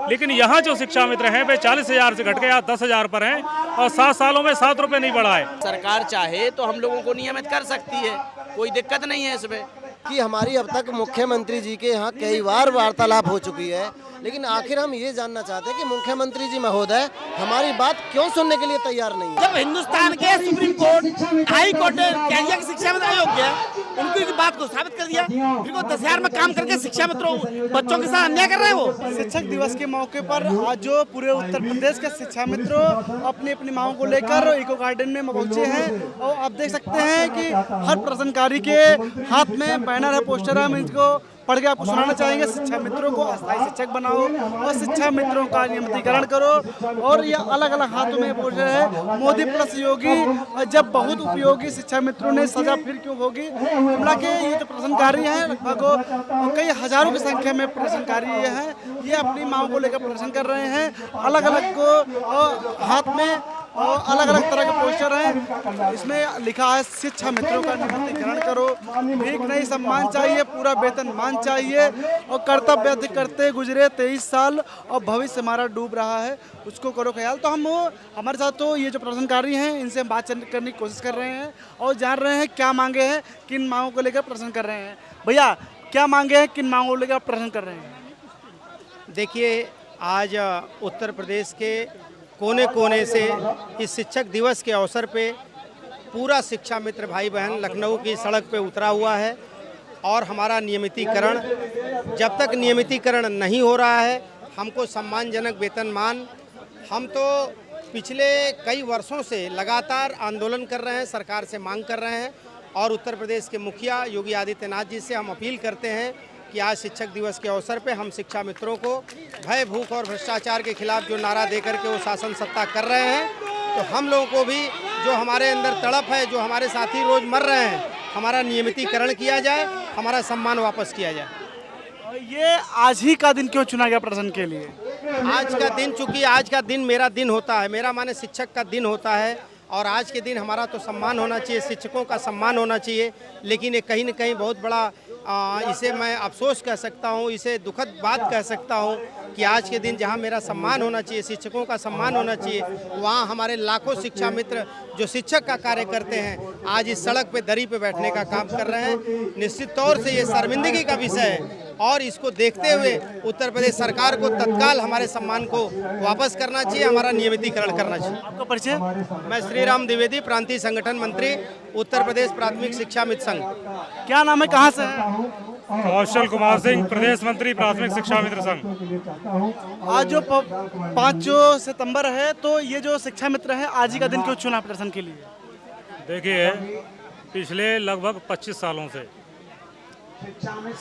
लेकिन यहाँ जो शिक्षा मित्र हैं वे 40,000 से घट के आज 10,000 पर हैं और 7 सालों में 7 रुपये नहीं बढ़ा है। सरकार चाहे तो हम लोगों को नियमित कर सकती है, कोई दिक्कत नहीं है इसमें। कि हमारी अब तक मुख्यमंत्री जी के यहाँ कई बार वार्तालाप हो चुकी है, लेकिन आखिर हम ये जानना चाहते हैं कि मुख्यमंत्री जी महोदय हमारी बात क्यों सुनने के लिए तैयार नहीं है। जब हिंदुस्तान के सुप्रीम कोर्ट, हाई कोर्ट ने कह दिया कि शिक्षा मित्र अयोग्य है, उनकी बात को साबित कर दिया, फिर वो 10,000 में काम करके शिक्षा मित्रों बच्चों के साथ अन्याय कर रहे हैं। वो शिक्षक दिवस के मौके पर आज जो पूरे उत्तर प्रदेश के शिक्षा मित्रों अपनी अपनी मांगों को लेकर इको गार्डन में पहुंचे हैं और आप देख सकते हैं कि हर प्रदर्शनकारी के हाथ में बैनर है, पोस्टर है। हम इनको पढ़ के आपको सुनाना चाहेंगे। शिक्षा मित्रों को अस्थायी शिक्षक बनाओ और शिक्षा मित्रों का नियमितीकरण करो। और ये अलग अलग हाथों में बोल रहे हैं मोदी प्लस योगी, जब बहुत उपयोगी शिक्षा मित्रों ने सजा फिर क्यों होगी। शिमला के ये जो प्रदर्शनकारी हैं लगभग कई हजारों की संख्या में प्रदर्शनकारी ये हैं, ये अपनी मांगों को लेकर प्रदर्शन कर रहे हैं। अलग अलग को हाथ में और अलग अलग तरह के पोस्टर हैं, इसमें लिखा है शिक्षा मित्रों का नियमितीकरण करो, भीख नहीं सम्मान चाहिए, पूरा वेतनमान चाहिए और कर्तव्य करते गुजरे 23 साल और भविष्य हमारा डूब रहा है, उसको करो ख्याल। तो हम हमारे साथ तो ये जो प्रदर्शनकारी हैं इनसे हम बात करने की कोशिश कर रहे हैं और जान रहे हैं क्या मांगे हैं, किन मांगों को लेकर प्रदर्शन कर रहे हैं। भैया क्या मांगे हैं, किन मांगों को लेकर प्रदर्शन कर रहे हैं? देखिए, आज उत्तर प्रदेश के कोने कोने से इस शिक्षक दिवस के अवसर पे पूरा शिक्षा मित्र भाई बहन लखनऊ की सड़क पे उतरा हुआ है और हमारा नियमितीकरण, जब तक नियमितीकरण नहीं हो रहा है हमको सम्मानजनक वेतनमान, हम तो पिछले कई वर्षों से लगातार आंदोलन कर रहे हैं, सरकार से मांग कर रहे हैं और उत्तर प्रदेश के मुखिया योगी आदित्यनाथ जी से हम अपील करते हैं कि आज शिक्षक दिवस के अवसर पे हम शिक्षा मित्रों को भय, भूख और भ्रष्टाचार के खिलाफ जो नारा देकर के वो शासन सत्ता कर रहे हैं, तो हम लोगों को भी जो हमारे अंदर तड़प है, जो हमारे साथी रोज मर रहे हैं, हमारा नियमितीकरण किया जाए, हमारा सम्मान वापस किया जाए। ये आज ही का दिन क्यों चुना गया प्रदर्शन के लिए? आज का दिन, चूँकि आज का दिन मेरा दिन होता है, मेरा माने शिक्षक का दिन होता है और आज के दिन हमारा तो सम्मान होना चाहिए, शिक्षकों का सम्मान होना चाहिए। लेकिन ये कहीं न कहीं बहुत बड़ा इसे मैं अफसोस कह सकता हूँ, इसे दुखद बात कह सकता हूँ कि आज के दिन जहाँ मेरा सम्मान होना चाहिए, शिक्षकों का सम्मान होना चाहिए, वहाँ हमारे लाखों शिक्षा मित्र जो शिक्षक का कार्य करते हैं आज इस सड़क पे दरी पे बैठने का काम कर रहे हैं। निश्चित तौर से ये शर्मिंदगी का विषय है और इसको देखते हुए उत्तर प्रदेश सरकार को तत्काल हमारे सम्मान को वापस करना चाहिए, हमारा नियमितीकरण करना चाहिए। आपका परिचय? मैं श्रीराम द्विवेदी, प्रांतीय संगठन मंत्री, उत्तर प्रदेश प्राथमिक शिक्षा मित्र संघ। क्या नाम है, कहाँ से है? कौशल कुमार सिंह, प्रदेश मंत्री प्राथमिक शिक्षा मित्र संघ। आज जो 5 सितंबर है, तो ये जो शिक्षा मित्र है आज ही का दिन क्यों चुना प्रदर्शन के लिए? देखिए, पिछले लगभग 25 सालों से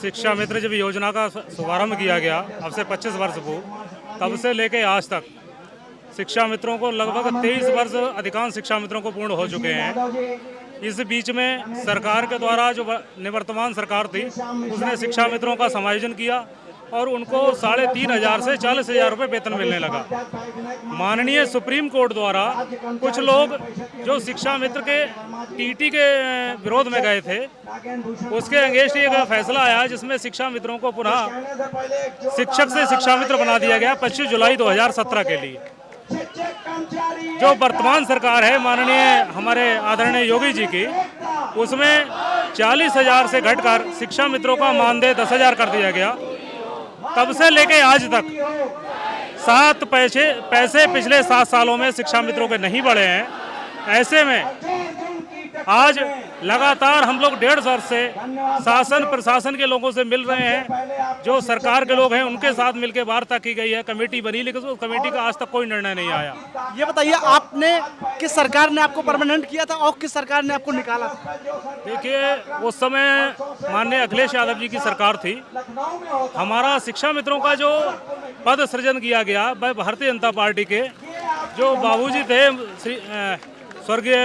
शिक्षा मित्र जब योजना का शुभारंभ किया गया, अब से 25 वर्ष पूर्व, तब से लेके आज तक शिक्षा मित्रों को लगभग 23 वर्ष अधिकांश शिक्षा मित्रों को पूर्ण हो चुके हैं। इस बीच में सरकार के द्वारा जो निवर्तमान सरकार थी उसने शिक्षा मित्रों का समायोजन किया और उनको 3,500 से 40,000 रुपये वेतन मिलने लगा। माननीय सुप्रीम कोर्ट द्वारा कुछ लोग जो शिक्षा मित्र के टीटी के विरोध में गए थे, उसके अगेंस्ट एक फैसला आया जिसमें शिक्षा मित्रों को पुनः शिक्षक से शिक्षा मित्र बना दिया गया 25 जुलाई 2017 के लिए। जो वर्तमान सरकार है माननीय हमारे आदरणीय योगी जी की, उसमें 40,000 से घटकर शिक्षा मित्रों का मानदेय 10,000 कर दिया गया। तब से लेके आज तक 7 पैसे पिछले 7 सालों में शिक्षा मित्रों के नहीं बढ़े हैं। ऐसे में आज लगातार हम लोग 1.5 वर्ष से शासन प्रशासन के लोगों से मिल रहे हैं, जो सरकार के लोग हैं उनके साथ मिलकर वार्ता की गई है, कमेटी बनी, लेकिन उस कमेटी का आज तक कोई निर्णय नहीं आया। ये बताइए, आपने किस सरकार ने आपको परमानेंट किया था और किस सरकार ने आपको निकाला था? देखिए, उस समय माननीय अखिलेश यादव जी की सरकार थी। हमारा शिक्षा मित्रों का जो पद सृजन किया गया वह भारतीय जनता पार्टी के जो बाबूजी थे स्वर्गीय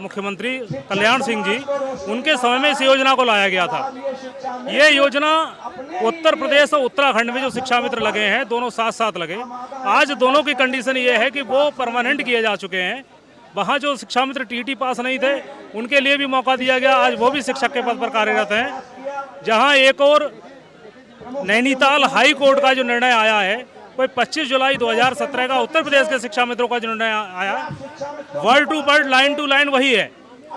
मुख्यमंत्री कल्याण सिंह जी, उनके समय में इस योजना को लाया गया था। ये योजना उत्तर प्रदेश और उत्तराखंड में जो शिक्षा मित्र लगे हैं, दोनों साथ साथ लगे। आज दोनों की कंडीशन ये है कि वो परमानेंट किए जा चुके हैं। वहाँ जो शिक्षा मित्र टीटी पास नहीं थे उनके लिए भी मौका दिया गया, आज वो भी शिक्षक के पद पर कार्यरत हैं। जहाँ एक और नैनीताल हाई कोर्ट का जो निर्णय आया है कोई 25 जुलाई 2017 का उत्तर प्रदेश के शिक्षा मित्रों का जो निर्णय आया, word to word, line to line वही है,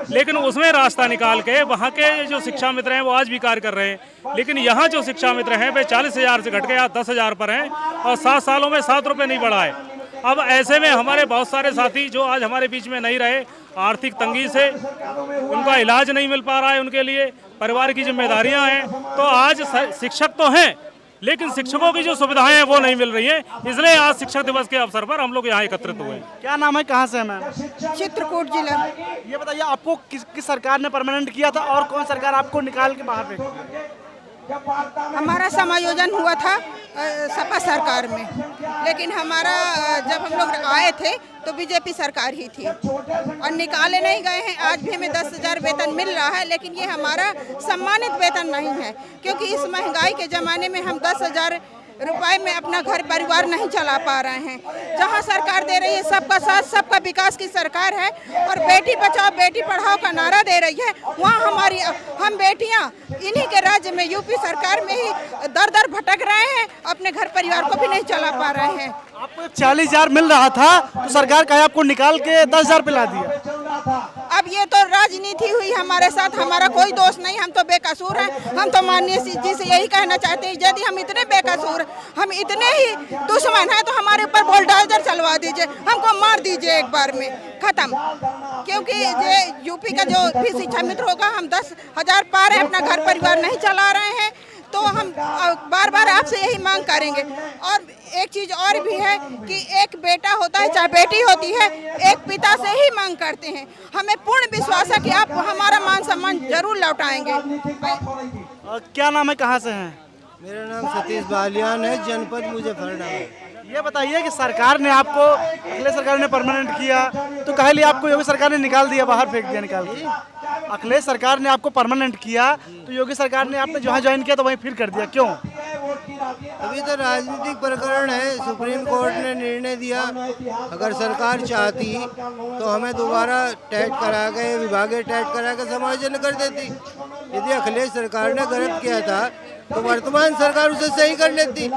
लेकिन उसमें रास्ता निकाल के वहाँ के जो शिक्षा मित्र हैं वो आज भी कार्य कर रहे हैं। लेकिन यहाँ जो शिक्षा मित्र हैं वे 40,000 से घट के आज 10,000 पर हैं और 7 सालों में 7 रुपये नहीं बढ़ा है। अब ऐसे में हमारे बहुत सारे साथी जो आज हमारे बीच में नहीं रहे, आर्थिक तंगी से उनका इलाज नहीं मिल पा रहा है, उनके लिए परिवार की जिम्मेदारियां हैं, तो आज शिक्षक तो हैं लेकिन शिक्षकों की जो सुविधाएं हैं वो नहीं मिल रही हैं। इसलिए आज शिक्षक दिवस के अवसर पर हम लोग यहाँ एकत्रित हुए। क्या नाम है, कहाँ से है मैम? चित्रकूट जिला। ये बताइए आपको किस सरकार ने परमानेंट किया था और कौन सरकार आपको निकाल के बाहर फेंकी? हमारा समायोजन हुआ था सपा सरकार में, लेकिन हमारा जब हम लोग आए थे तो बीजेपी सरकार ही थी और निकाले नहीं गए हैं। आज भी हमें 10,000 वेतन मिल रहा है, लेकिन ये हमारा सम्मानित वेतन नहीं है, क्योंकि इस महंगाई के ज़माने में हम 10,000 रुपए में अपना घर परिवार नहीं चला पा रहे हैं। जहां सरकार दे रही है सबका साथ सबका विकास की सरकार है और बेटी बचाओ बेटी पढ़ाओ का नारा दे रही है, वहां हम बेटियां इन्हीं के राज्य में यूपी सरकार में ही दर दर भटक रहे हैं, अपने घर परिवार को भी नहीं चला पा रहे हैं। आपको 40,000 मिल रहा था तो सरकार का आपको निकाल के 10,000 पे ला दिया। अब ये तो राजनीति हुई हमारे साथ, हमारा कोई दोष नहीं, हम तो बेकसूर हैं। हम तो माननीय जी से यही कहना चाहते हैं, यदि हम इतने बेकसूर, हम इतने ही दुश्मन हैं तो हमारे ऊपर बुलडोजर चलवा दीजिए, हमको मार दीजिए एक बार में, खत्म। क्योंकि ये यूपी का जो भी शिक्षा मित्र होगा, हम 10,000 पा रहे हैं, अपना घर परिवार नहीं चला रहे हैं, तो हम बार बार आपसे यही मांग करेंगे। और एक चीज़ और भी है कि एक बेटा होता है चाहे बेटी होती है, एक पिता से ही मांग करते हैं। हमें पूर्ण विश्वास है कि आप हमारा मान सम्मान जरूर लौटाएंगे। क्या नाम है, कहाँ से हैं? मेरा नाम सतीश बालियान है, जनपद मुजफ्फरनगर। ये बताइए कि सरकार ने आपको, अखिलेश सरकार ने परमानेंट किया तो कहे लिए आपको योगी सरकार ने निकाल दिया, बाहर फेंक दिया निकाल के। अखिलेश सरकार ने आपको परमानेंट किया तो योगी सरकार ने आपने जहाँ ज्वाइन किया तो वहीं फिर कर दिया, क्यों? अभी तो राजनीतिक प्रकरण है, सुप्रीम कोर्ट ने निर्णय दिया, अगर सरकार चाहती तो हमें दोबारा टेट करा के, विभागीय टेट करा के समायोजन कर देती। यदि अखिलेश सरकार ने गलत किया था तो वर्तमान सरकार उसे सही कर लेती,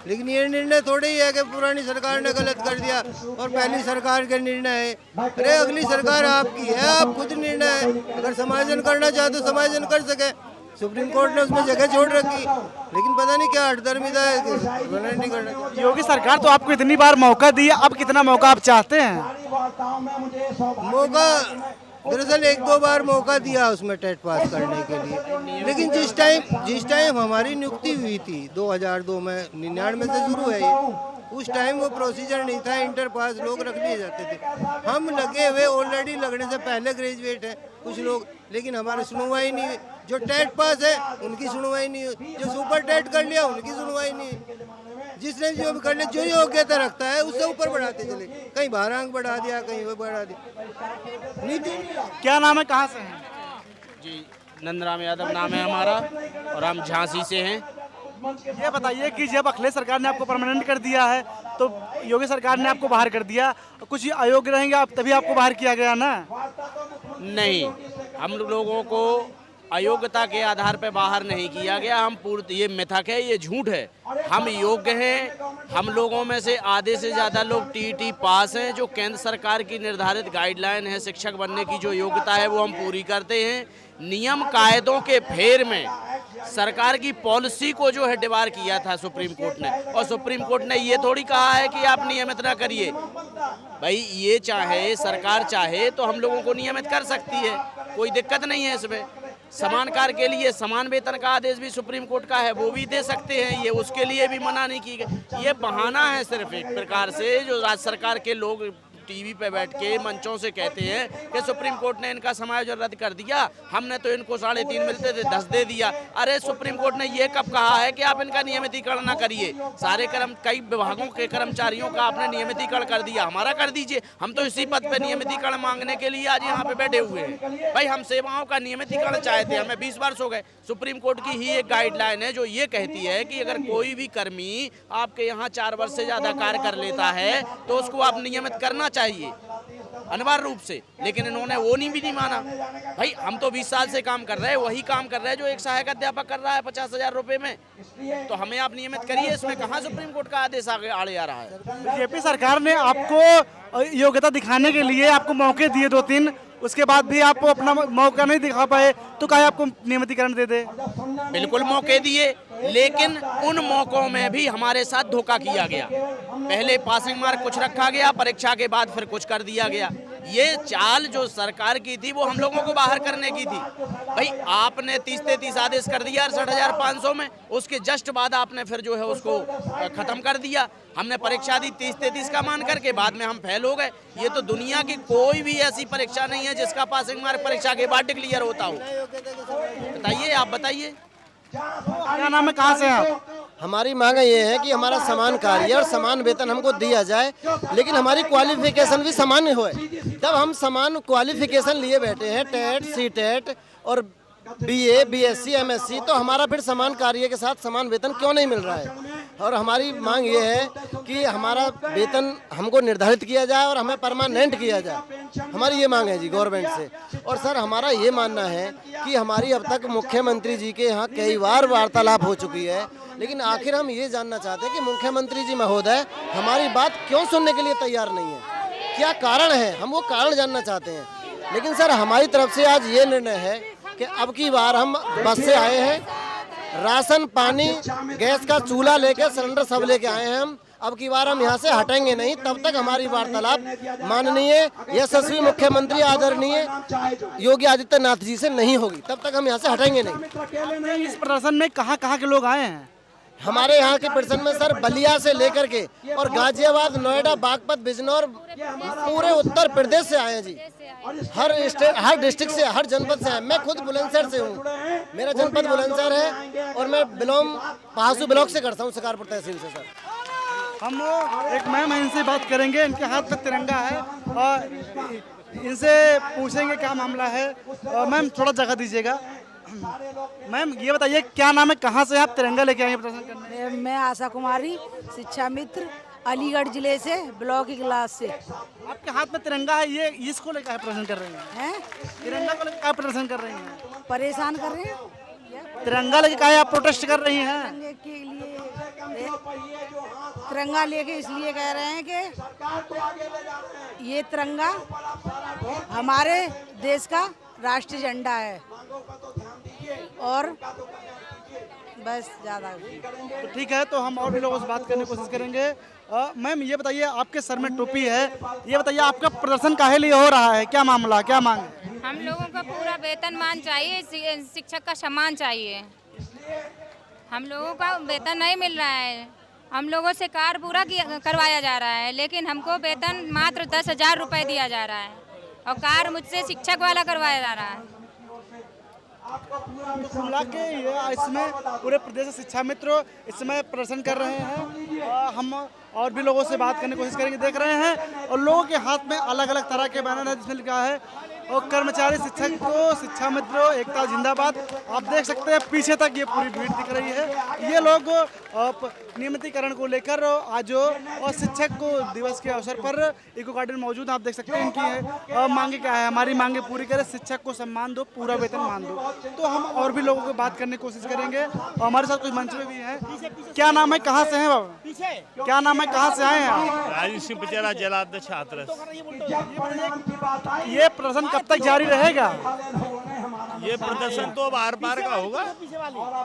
लेकिन ये निर्णय थोड़ी ही है कि पुरानी सरकार ने गलत कर दिया और पहली सरकार के निर्णय है। अरे अगली सरकार आपकी है, आप खुद निर्णय है, अगर समायोजन करना चाहते तो समायोजन कर सके। सुप्रीम कोर्ट ने उसमें जगह छोड़ रखी, लेकिन पता नहीं क्या हठधर्मिता है, नहीं करना। योगी सरकार तो आपको इतनी बार मौका दी, अब कितना मौका आप चाहते हैं? मौका दरअसल 1-2 बार मौका दिया उसमें टेट पास करने के लिए, लेकिन जिस टाइम हमारी नियुक्ति हुई थी 2002 में, 99 से शुरू है ये, उस टाइम वो प्रोसीजर नहीं था, इंटर पास लोग रख लिए जाते थे। हम लगे हुए ऑलरेडी लगने से पहले ग्रेजुएट हैं कुछ लोग, लेकिन हमारी सुनवाई नहीं हुई। जो टेट पास है उनकी सुनवाई नहीं हुई, जो सुपर टेट कर लिया उनकी सुनवाई नहीं हुई। जिसने जो भी कर लिया, जो योग्यता रखता है उससे ऊपर बढ़ाते चले, कहीं 12 अंक बढ़ा दिया, कहीं वो बढ़ा दिया। नीति। क्या नाम है, कहाँ से हैं? जी, नंदराम यादव नाम है हमारा और हम झांसी से हैं। ये बताइए कि जब अखिलेश सरकार ने आपको परमानेंट कर दिया है तो योगी सरकार ने आपको बाहर कर दिया, कुछ अयोग्य रहेंगे आप तभी आपको बाहर किया गया ना? नहीं, हम लोगों को अयोग्यता के आधार पर बाहर नहीं किया गया। हम ये मिथक है, ये झूठ है। हम योग्य हैं। हम लोगों में से आधे से ज़्यादा लोग टीईटी पास हैं। जो केंद्र सरकार की निर्धारित गाइडलाइन है शिक्षक बनने की, जो योग्यता है वो हम पूरी करते हैं। नियम कायदों के फेर में सरकार की पॉलिसी को जो है डिबार किया था सुप्रीम कोर्ट ने, और सुप्रीम कोर्ट ने ये थोड़ी कहा है कि आप नियमित ना करिए। भाई ये चाहे सरकार चाहे तो हम लोगों को नियमित कर सकती है, कोई दिक्कत नहीं है इसमें। समान कार्य के लिए समान वेतन का आदेश भी सुप्रीम कोर्ट का है, वो भी दे सकते हैं, ये उसके लिए भी मना नहीं की गई। ये बहाना है सिर्फ एक प्रकार से, जो राज्य सरकार के लोग टीवी पे बैठ के मंचों से कहते हैं कि सुप्रीम कोर्ट ने इनका समायोजन रद्द कर दिया, हमने तो इनको 3.5 मिलते थे 10 दे दिया। अरे सुप्रीम कोर्ट ने ये कब कहा है कि आप इनका नियमितीकरण ना करिए? सारे कई विभागों के कर्मचारियों का आपने नियमितीकरण कर दिया, हमारा कर दीजिए। हम तो इसी पद पे नियमितीकरण मांगने के लिए आज यहाँ पे बैठे हुए हैं। भाई हम सेवाओं का नियमितीकरण चाहते हैं, हमें 20 वर्ष हो गए। सुप्रीम कोर्ट की ही एक गाइडलाइन है जो ये कहती है कि अगर कोई भी कर्मी आपके यहाँ 4 वर्ष से ज़्यादा कार्य कर लेता है तो उसको आप नियमित करना चाहिए। अनिवार्य रूप से, लेकिन इन्होंने वो नहीं माना। भाई हम तो 20 साल से काम कर रहे हैं, वही काम कर रहे हैं जो एक सहायक अध्यापक कर रहा है 50,000 रुपए में, तो हमें आप नियमित करिए। इसमें कहाँ सुप्रीम कोर्ट का आदेश आगे आड़े आ रहा है। बीजेपी सरकार ने आपको योग्यता दिखाने के लिए आपको मौके दिए 2-3, उसके बाद भी आप अपना मौका नहीं दिखा पाए, तो क्या आपको नियमितीकरण दे दे? बिल्कुल मौके दिए, लेकिन उन मौकों में भी हमारे साथ धोखा किया गया। पहले पासिंग मार्क कुछ रखा गया, परीक्षा के बाद फिर कुछ कर दिया गया। ये चाल जो सरकार की थी वो हम लोगों को बाहर करने की थी। भाई आपने 30-33 आदेश कर दिया 68,500 में, उसके जस्ट बाद आपने फिर जो है उसको खत्म कर दिया। हमने परीक्षा दी 30-33 का मान करके, बाद में हम फेल हो गए। ये तो दुनिया की कोई भी ऐसी परीक्षा नहीं है जिसका पासिंग मार्क परीक्षा के बाद डिक्लेयर होता हो। बताइए, आप बताइए। क्या नाम है, कहाँ से हैं आप? हमारी मांग ये है कि हमारा समान कार्य और समान वेतन हमको दिया जाए, लेकिन हमारी क्वालिफिकेशन भी सामान्य होए। जब हम समान क्वालिफिकेशन लिए बैठे हैं, टेट, सी टेट और बीए, बीएससी, एमएससी, तो हमारा फिर समान कार्य के साथ समान वेतन क्यों नहीं मिल रहा है? और हमारी मांग ये है कि हमारा वेतन हमको निर्धारित किया जाए और हमें परमानेंट किया जाए। हमारी ये मांग है जी गवर्नमेंट से। और सर हमारा ये मानना है कि हमारी अब तक मुख्यमंत्री जी के यहाँ कई बार वार्तालाप हो चुकी है, लेकिन आखिर हम ये जानना चाहते हैं कि मुख्यमंत्री जी महोदय हमारी बात क्यों सुनने के लिए तैयार नहीं है, क्या कारण है, हम वो कारण जानना चाहते हैं। लेकिन सर हमारी तरफ से आज ये निर्णय है कि अब की बार हम बस से आए हैं, राशन पानी गैस का चूल्हा लेके सिलेंडर सब लेके आए हैं। हम अब की बार हम यहाँ से हटेंगे नहीं, तब तक हमारी वार्तालाप माननीय यशस्वी मुख्यमंत्री आदरणीय योगी आदित्यनाथ जी से नहीं होगी, तब तक हम यहाँ से हटेंगे नहीं। इस प्रदर्शन में कहाँ के लोग आए हैं? हमारे यहाँ के प्रदर्शन में सर बलिया से लेकर के और गाजियाबाद, नोएडा, बागपत, बिजनौर, पूरे उत्तर प्रदेश से आए हैं जी। हर डिस्ट्रिक्ट से, हर जनपद से आए। मैं खुद बुलंदशहर से हूँ, मेरा जनपद बुलंदशहर है और मैं बिलोंग पहासू ब्लॉक से करता हूँ, शिकारपुर तहसील से। सर हम एक मैम है, इनसे बात करेंगे। इनके हाथ में तिरंगा है और इनसे पूछेंगे क्या मामला है। मैम थोड़ा जगह दीजिएगा। मैम ये बताइए क्या नाम है, कहाँ से आप तिरंगा लेके आए हैं प्रदर्शन करने? मैं आशा कुमारी, शिक्षा मित्र, अलीगढ़ जिले से, ब्लॉक की क्लास से। आपके हाथ में तिरंगा है, ये इसको लेकर प्रदर्शन कर रही हैं? तिरंगा को लेकर प्रदर्शन कर रही हैं? परेशान कर रहे हैं। तिरंगा लेके क्या आप प्रोटेस्ट कर रही हैं? तिरंगे के लिए, तिरंगा लेके इसलिए कह रहे हैं कि ये तिरंगा हमारे देश का राष्ट्रीय झंडा है और बस ज़्यादा। तो ठीक है, तो हम और भी लोगों से बात करने की कोशिश करेंगे। मैम ये बताइए, आपके सर में टोपी है, ये बताइए आपका प्रदर्शन काहे लिए हो रहा है, क्या मामला, क्या मांग है? हम लोगों का पूरा वेतनमान चाहिए, शिक्षक का सम्मान चाहिए। हम लोगों का वेतन नहीं मिल रहा है, हम लोगों से कार्य पूरा करवाया जा रहा है, लेकिन हमको वेतन मात्र 10,000 रुपये दिया जा रहा है और कार्य मुझसे शिक्षक वाला करवाया जा रहा है। तो कुल के ये इसमें पूरे प्रदेश से शिक्षा मित्र इस समय प्रदर्शन कर रहे हैं। हम और भी लोगों से बात करने की कोशिश करेंगे। देख रहे हैं और लोगों के हाथ में अलग अलग तरह के बैनर है जिसमें लिखा है और कर्मचारी शिक्षक को शिक्षा मित्रों एकता जिंदाबाद। आप देख सकते हैं पीछे तक ये पूरी भीड़ दिख रही है। ये लोग नियमितीकरण को लेकर आज और शिक्षक को दिवस के अवसर पर इको गार्डन मौजूद। आप देख सकते हैं इनकी मांगे क्या है। हमारी मांगे पूरी करें, शिक्षक को सम्मान दो, पूरा वेतन मान दो। तो हम और भी लोगों को बात करने की कोशिश करेंगे। हमारे साथ कुछ मंच में भी हैं। क्या नाम है, कहाँ से हैं बाबा? क्या नाम है, कहाँ से आए हैं आप? राजीव सिंह पचेरा, जलाध्यक्ष छात्र। ये प्रदर्शन कब तक जारी रहेगा? ये प्रदर्शन तो अब आर पार का होगा,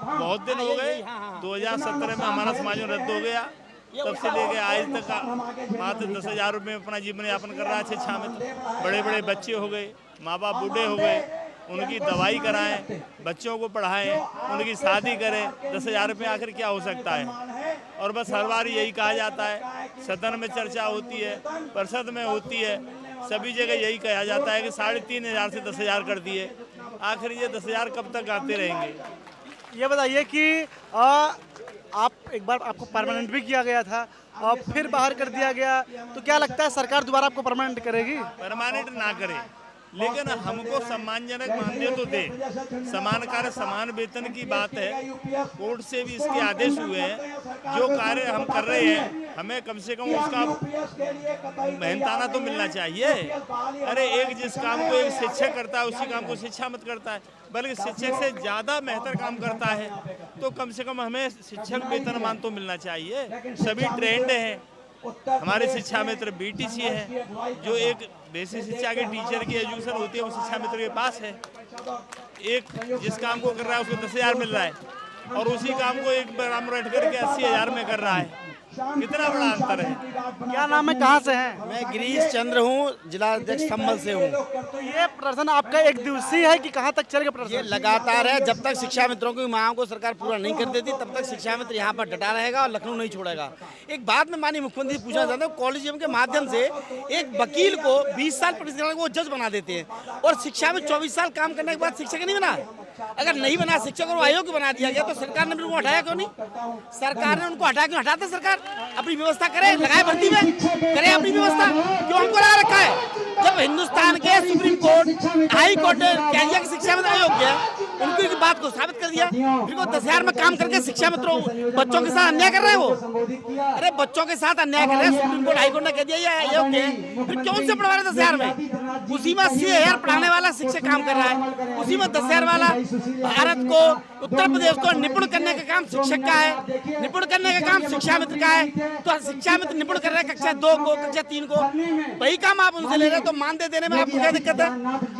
बहुत दिन हो गए। 2017 में हमारा समाज रद्द हो गया, तब से लेके आज तक मात्र 10,000 रुपये में अपना जीवन यापन कर रहा है शिक्षा मित्र। बड़े बड़े बच्चे हो गए, माँ बाप बूढ़े हो गए, उनकी दवाई कराएं, बच्चों को पढ़ाएं, उनकी शादी करें। 10,000 रुपये आखिर क्या हो सकता है? और बस हर बार यही कहा जाता है, सदन में चर्चा होती है, परिषद में होती है, सभी जगह यही कहा जाता है कि 3,500 से 10,000 कर दिए। आखिर ये 10,000 कब तक आते रहेंगे? ये बताइए कि आप एक बार आपको परमानेंट भी किया गया था और फिर बाहर कर दिया गया, तो क्या लगता है सरकार दोबारा आपको परमानेंट करेगी? परमानेंट ना करे, लेकिन हमको सम्मानजनक मानदेय तो दे। समान कार्य समान वेतन की बात है, कोर्ट से भी इसके आदेश हुए हैं। जो कार्य हम कर रहे हैं हमें कम से कम उसका मेहनताना तो मिलना चाहिए। अरे एक जिस काम को एक शिक्षक करता है उसी काम को शिक्षा मत करता है, बल्कि शिक्षक से ज़्यादा बेहतर काम करता है, तो कम से कम हमें शिक्षक वेतनमान तो मिलना चाहिए। सभी ट्रेंड हैं। हमारे शिक्षा मित्र बीटीसी है, जो एक बेसिक शिक्षा के टीचर की एजुकेशन होती है वो शिक्षा मित्र के पास है। एक जिस काम को कर रहा है उसको 10,000 मिल रहा है और उसी काम को एक बराबर बैठ करके 80,000 में कर रहा है। कितना बड़ा अंतर है। क्या नाम है, कहाँ से हैं? मैं गिरीश चंद्र हूँ, जिला अध्यक्ष संभल से हूँ। तो ये प्रदर्शन आपका एक दिवसीय है कि कहाँ तक चलेगा प्रदर्शन? ये लगातार है। जब तक शिक्षा मित्रों की मांगों को सरकार पूरा नहीं कर देती तब तक शिक्षा मित्र यहाँ पर डटा रहेगा और लखनऊ नहीं छोड़ेगा। एक बात मैं माननीय मुख्यमंत्री से पूछना चाहता हूँ, कॉलेजियम के माध्यम से एक वकील को 20 साल प्रैक्टिस करने को जज बना देते हैं और शिक्षा में 24 साल काम करने के बाद शिक्षक नहीं बना। अगर नहीं बना शिक्षक और आयोग बना दिया गया तो सरकार ने उनको हटाया क्यों नहीं? सरकार ने उनको हटा क्यों? हटाते सरकार अपनी व्यवस्था करे, लगाए भर्ती में, करे अपनी व्यवस्था, क्यों हमको लगा रखा है? जब हिंदुस्तान के सुप्रीम कोर्ट, हाई कोर्ट ने कह दिया कि शिक्षा मित्र अयोग्य है, उनकी की बात को साबित कर दिया, फिर वो 10,000 में काम करके शिक्षा मित्रों बच्चों के साथ अन्याय कर रहे हैं। वो अरे बच्चों के साथ अन्याय कर रहे हैं। सुप्रीम कोर्ट, हाई कोर्ट ने कह दिया ये अयोग्य है, फिर क्यों उनसे पढ़वा रहे 10,000 में? उसी में 80,000 पढ़ाने वाला शिक्षक काम कर रहा है, उसी में 10,000 वाला। भारत को, उत्तर प्रदेश को निपुण करने का काम शिक्षक का है, निपुण करने का काम शिक्षा मित्र का है। तो शिक्षा मित्र निपुण कर रहे हैं कक्षा 2 को, कक्षा 3 को, वही काम आप उनसे ले रहे हैं। तो मानदेय देने में आपको क्या दिक्कत है?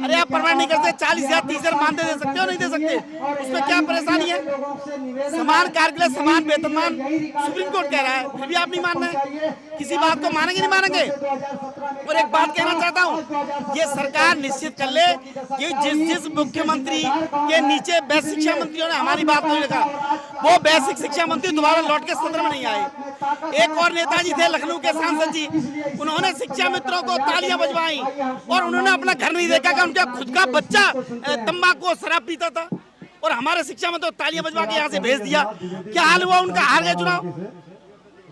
अरे आप परवाह नहीं करते, 40,000 30,000 मानदेय दे सकते हो, नहीं दे सकते, उसमें क्या परेशानी है? समान कार्य के लिए समान वेतनमान सुप्रीम कोर्ट कह रहा है, फिर भी आप नहीं मान रहे। किसी बात को मानेंगे नहीं मानेंगे? और एक बात कहना चाहता हूँ, ये सरकार निश्चित कर ले कि जिस मुख्यमंत्री के नीचे बेसिक शिक्षा मंत्रियों ने हमारी बात नहीं रखा, वो बेसिक शिक्षा मंत्री दोबारा लौट के सदन में नहीं आए। एक और नेताजी थे लखनऊ के सांसद जी, उन्होंने शिक्षा मित्रों को तालियां बजवाई और उन्होंने अपना घर नहीं देखा कि उनका खुद का बच्चा तंबाकू और शराब पीता था और हमारे शिक्षा मंत्री तालियां बजवा के यहाँ से भेज दिया। क्या हाल हुआ उनका? हार गए चुनाव।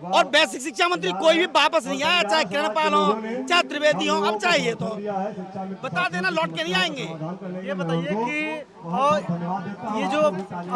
और बेसिक शिक्षा मंत्री कोई भी वापस नहीं आया, चाहे किरणपाल हो, चाहे त्रिवेदी हो, अब चाहे ये तो बता देना लौट के नहीं आएंगे। ये बताइए कि ये जो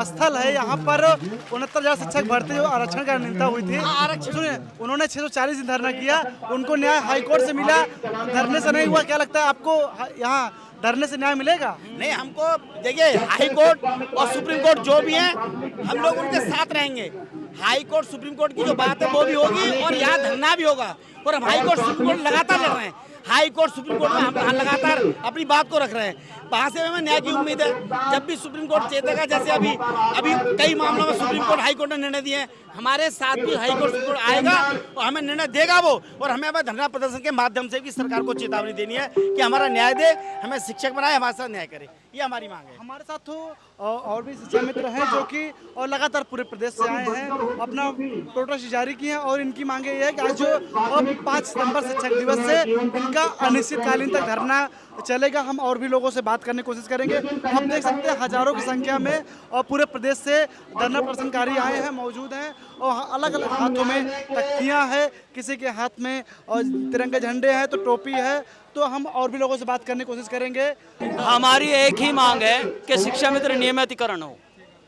स्थल है यहाँ पर 69,000 शिक्षक भर्ती आरक्षण का निर्णय हुई थी, सुनिए, उन्होंने 640 दिन धरना किया, उनको न्याय हाईकोर्ट से मिला, धरने से नहीं हुआ। क्या लगता है आपको यहाँ धरने से न्याय मिलेगा? नहीं, हमको देखिए हाई कोर्ट और सुप्रीम कोर्ट जो भी है हम लोग उनके साथ रहेंगे। हाई कोर्ट सुप्रीम कोर्ट की जो बात है वो भी होगी और यहाँ धरना भी होगा और हम हाई कोर्ट सुप्रीम कोर्ट लगातार लड़ रहे हैं। हाई कोर्ट सुप्रीम कोर्ट में हम लगातार अपनी बात को रख रहे हैं। वहाँ से हमें न्याय की उम्मीद है। जब भी सुप्रीम कोर्ट चेतेगा, जैसे अभी कई मामलों में सुप्रीम कोर्ट हाई कोर्ट ने निर्णय दिए हैं, हमारे साथ भी हाई कोर्ट सुप्रीम कोर्ट आएगा और हमें निर्णय देगा वो। और हमें अब धरना प्रदर्शन के माध्यम से भी सरकार को चेतावनी देनी है कि हमारा न्याय दे, हमें शिक्षक बनाए, हमारे साथ न्याय करे, ये हमारी मांग है। हमारे साथ तो और भी शिक्षा मित्र हैं जो कि और लगातार पूरे प्रदेश से आए हैं, अपना प्रोटेस्ट जारी किए हैं और इनकी मांगे ये है कि आज जो 5 सितंबर शिक्षक दिवस से इनका अनिश्चितकालीन तक धरना चलेगा। हम और भी लोगों से बात करने की कोशिश करेंगे। हम देख सकते हैं हजारों की संख्या में और पूरे प्रदेश से धरना प्रदर्शनकारी आए हैं, मौजूद हैं और अलग अलग हाथों में तख्तियाँ हैं, किसी के हाथ में और तिरंगे झंडे हैं तो टोपी है। तो हम और भी लोगों से बात करने की कोशिश करेंगे। हमारी एक ही मांग है कि शिक्षा मित्र नियमितीकरण हो।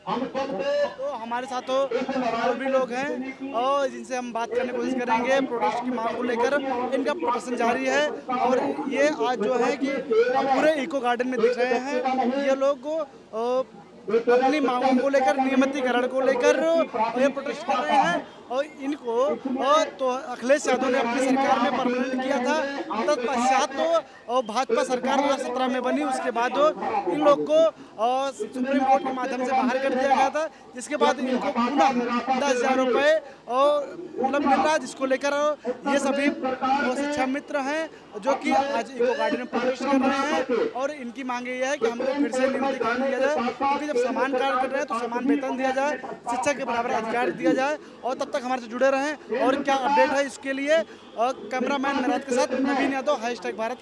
तो हमारे साथ और भी लोग हैं और जिनसे हम बात करने की कोशिश करेंगे प्रोटेस्ट की मांग को लेकर। इनका प्रदर्शन जारी है और ये आज जो है कि पूरे इको गार्डन में दिख रहे हैं। ये लोग अपनी मांगों को लेकर, नियमितीकरण को लेकर ये प्रोटेस्ट कर रहे हैं और इनको तो अखिलेश यादव ने अपनी सरकार में परमानेंट किया था, तत्पश्चात तो भाजपा सरकार 2017 में बनी, उसके बाद इन लोग को सुप्रीम कोर्ट के माध्यम से बाहर कर दिया गया था, जिसके बाद इनको पुनः 10,000 रुपये मतलब मिल रहा, जिसको लेकर ये सभी शिक्षा मित्र हैं जो कि आज इको गार्डन में प्रोटेस्ट कर रहे हैं। और इनकी मांग ये है कि हमको फिर से नियमितीकरण दिया जाए, क्योंकि जब समान कार्य कर रहे हैं तो समान वेतन दिया जाए, शिक्षा के बराबर अधिकार दिया जाए। और तब तक हमारे से जुड़े रहें। और क्या अपडेट है इसके लिए कैमरामैन मेराज के साथ नवीन यादव, #भारत।